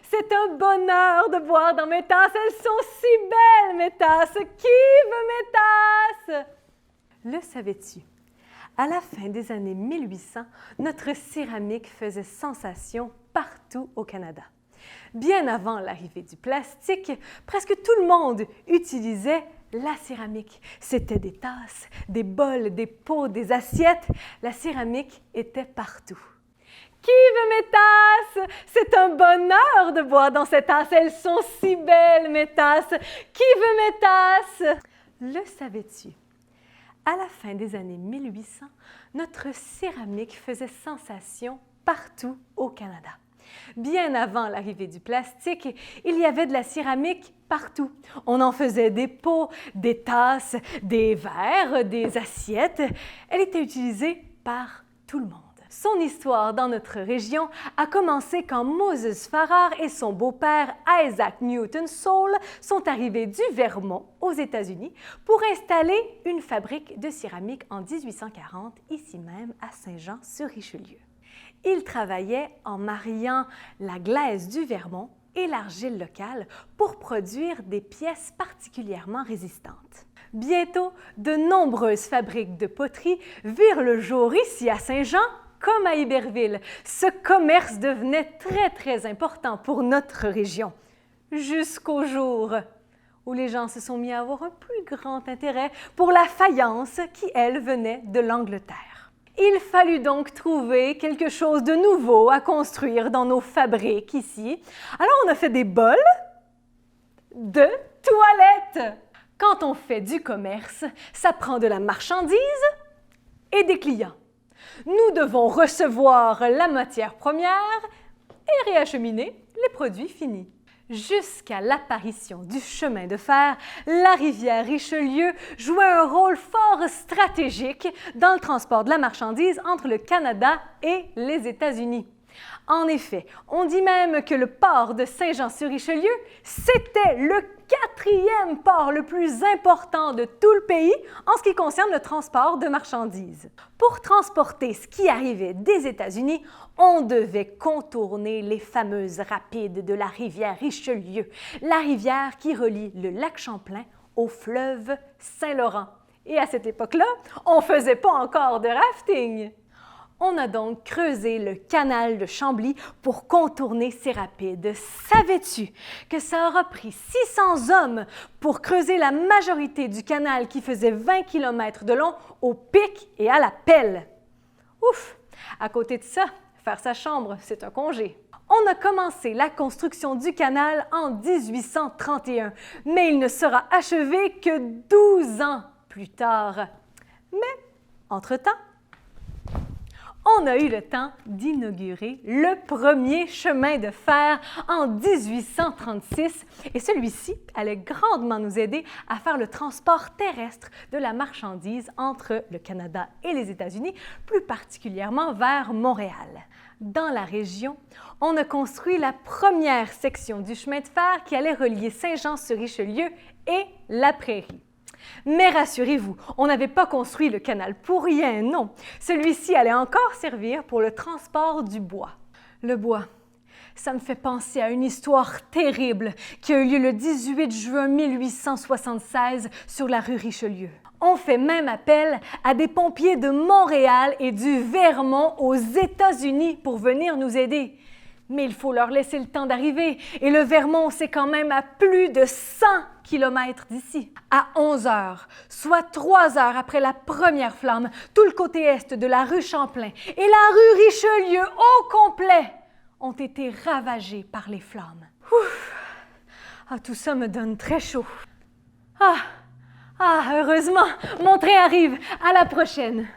c'est un bonheur de boire dans mes tasses. Elles sont si belles, mes tasses. Qui veut mes tasses? Le savais-tu? À la fin des années 1800, notre céramique faisait sensation partout au Canada. Bien avant l'arrivée du plastique, presque tout le monde utilisait la céramique. C'était des tasses, des bols, des pots, des assiettes. La céramique était partout. Qui veut mes tasses? C'est un bonheur de boire dans ces tasses. Elles sont si belles, mes tasses. Qui veut mes tasses? Le savais-tu? À la fin des années 1800, notre céramique faisait sensation partout au Canada. Bien avant l'arrivée du plastique, il y avait de la céramique partout. On en faisait des pots, des tasses, des verres, des assiettes. Elle était utilisée par tout le monde. Son histoire dans notre région a commencé quand Moses Farrar et son beau-père Isaac Newton Sowell sont arrivés du Vermont aux États-Unis pour installer une fabrique de céramique en 1840, ici même à Saint-Jean-sur-Richelieu. Ils travaillaient en mariant la glaise du Vermont et l'argile locale pour produire des pièces particulièrement résistantes. Bientôt, de nombreuses fabriques de poterie virent le jour ici à Saint-Jean comme à Iberville. Ce commerce devenait très important pour notre région, jusqu'au jour où les gens se sont mis à avoir un plus grand intérêt pour la faïence qui, elle, venait de l'Angleterre. Il fallut donc trouver quelque chose de nouveau à construire dans nos fabriques ici. Alors on a fait des bols de toilettes. Quand on fait du commerce, ça prend de la marchandise et des clients. Nous devons recevoir la matière première et réacheminer les produits finis. Jusqu'à l'apparition du chemin de fer, la rivière Richelieu jouait un rôle fort stratégique dans le transport de la marchandise entre le Canada et les États-Unis. En effet, on dit même que le port de Saint-Jean-sur-Richelieu, c'était le 4e port le plus important de tout le pays en ce qui concerne le transport de marchandises. Pour transporter ce qui arrivait des États-Unis, on devait contourner les fameuses rapides de la rivière Richelieu, la rivière qui relie le lac Champlain au fleuve Saint-Laurent. Et à cette époque-là, on ne faisait pas encore de rafting. On a donc creusé le canal de Chambly pour contourner ces rapides. Savais-tu que ça aura pris 600 hommes pour creuser la majorité du canal qui faisait 20 km de long au pic et à la pelle? Ouf! À côté de ça, faire sa chambre, c'est un congé. On a commencé la construction du canal en 1831, mais il ne sera achevé que 12 ans plus tard. Mais, entre-temps, on a eu le temps d'inaugurer le premier chemin de fer en 1836 et celui-ci allait grandement nous aider à faire le transport terrestre de la marchandise entre le Canada et les États-Unis, plus particulièrement vers Montréal. Dans la région, on a construit la première section du chemin de fer qui allait relier Saint-Jean-sur-Richelieu et la Prairie. Mais rassurez-vous, on n'avait pas construit le canal pour rien, non. Celui-ci allait encore servir pour le transport du bois. Le bois, ça me fait penser à une histoire terrible qui a eu lieu le 18 juin 1876 sur la rue Richelieu. On fait même appel à des pompiers de Montréal et du Vermont aux États-Unis pour venir nous aider. Mais il faut leur laisser le temps d'arriver. Et le Vermont, c'est quand même à plus de 100 km d'ici. À 11 heures, soit 3 heures après la première flamme, tout le côté est de la rue Champlain et la rue Richelieu au complet ont été ravagés par les flammes. Ouf! Ah, tout ça me donne très chaud. Heureusement, mon train arrive. À la prochaine.